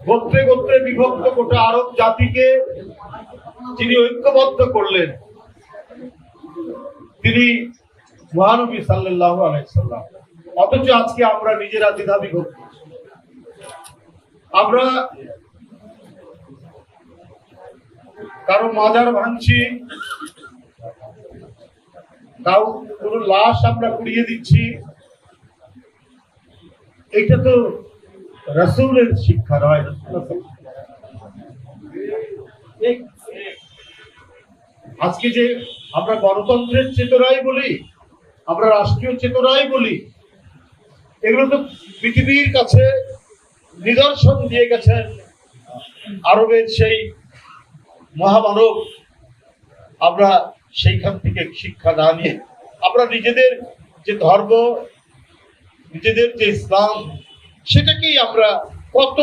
গোত্রে গোত্রে বিভক্ত গোটা আরব জাতিকে যিনি ঐক্যবদ্ধ করলেন তিনি মহানবী সাল্লাল্লাহু আলাইহি সাল্লাম। অথচ আজকে আমরা নিজেরা দ্বিধা বিভক্ত, আমরা কারো মাজার ভাঙছি, কোন লাশ আমরা কুড়িয়ে দিচ্ছি। এটা তো রাসূলের শিক্ষা নয়। আজকে যে আমরা গণতন্ত্রের চেতনাই বলি, আমরা রাষ্ট্রীয় চেতনাই বলি, এগুলো তো পৃথিবীর কাছে নিদর্শন দিয়ে গেছেন আরবের সেই মহামানব। আমরা সেইখান থেকে শিক্ষা না নিয়ে আমরা নিজেদের যে ধর্ম, নিজেদের যে ইসলাম, সেটাকেই আমরা কত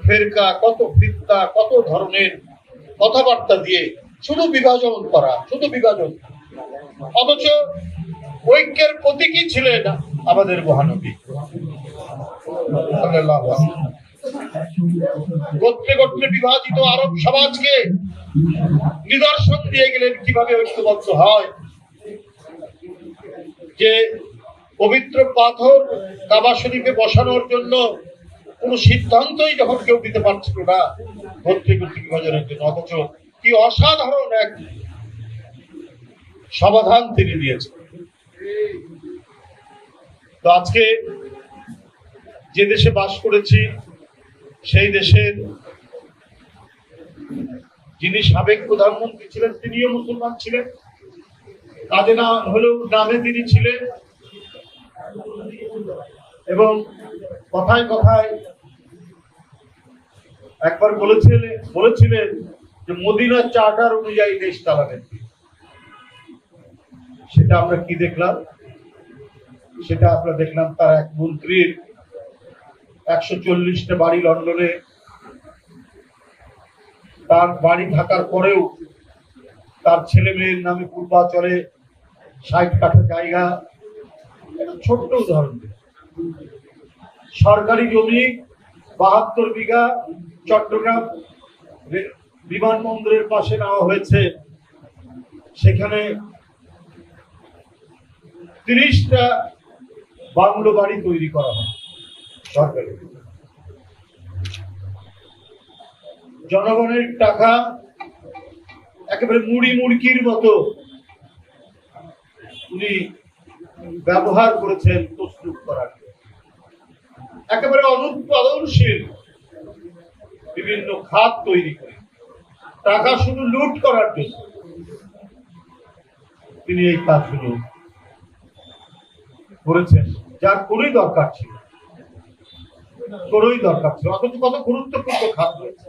ফেরকা, কত ফিতনা, কত ধরনের কথাবার্তা দিয়ে শুধু বিভাজন করা, শুধু বিভাজন। অথচ ঐক্যের প্রতীকই ছিলেন আমাদের মহানবী। গোত্রে গোত্রে বিভাজিত আরব সমাজকে নিদর্শন দিয়ে গেলেন কিভাবে ঐক্যবদ্ধ হয়। যে পবিত্র পাথর কাবা শরীফে বসানোর জন্য কোন সিদ্ধান্তই যখন কেউ দিতে পারছিল না গোত্রে গোত্রে বিভাজনের জন্য, অথচ কি অসাধারণ এক সমাধান তিনি দিয়েছেন। তো আজকে যে দেশে বাস করেছি সেই দেশের যিনি সাবেক প্রধানমন্ত্রী ছিলেন তিনিও মুসলমান ছিলেন, কাজে না হলেও নামে তিনি ছিলেন। এবং কথায় কথায় একবার বলেছিলেন যে মদিনার চার্টার অনুযায়ী দেশ চালাবেন। সেটা আমরা কি দেখলাম? সেটা আমরা দেখলাম তার এক মন্ত্রীর 140টা বাড়ি লন্ডনে, তার বাড়ি থাকার পরেও তার ছেলে মেয়ের নামে পূর্বাচলে 60 কাঠা জায়গা। এটা ছোট্ট উদাহরণ। সরকারি জমি 72 বিঘা চট্টগ্রাম বিমানবন্দরের পাশে নেওয়া হয়েছে, সেখানে 30টা বাংলো বাড়ি তৈরি করা হয় সরকারি। জনগণের টাকা একেবারে মুড়ি মুড়কির মতো উনি ব্যবহার করেছেন প্রস্তুত করার, একেবারে অনুৎপাদনশীল বিভিন্ন খাত তৈরি করে টাকা শুধু লুট করার জন্য তিনি এই কাজগুলো করেছেন, যার কোনোই দরকার ছিল, অথচ কত গুরুত্বপূর্ণ খাত রয়েছে।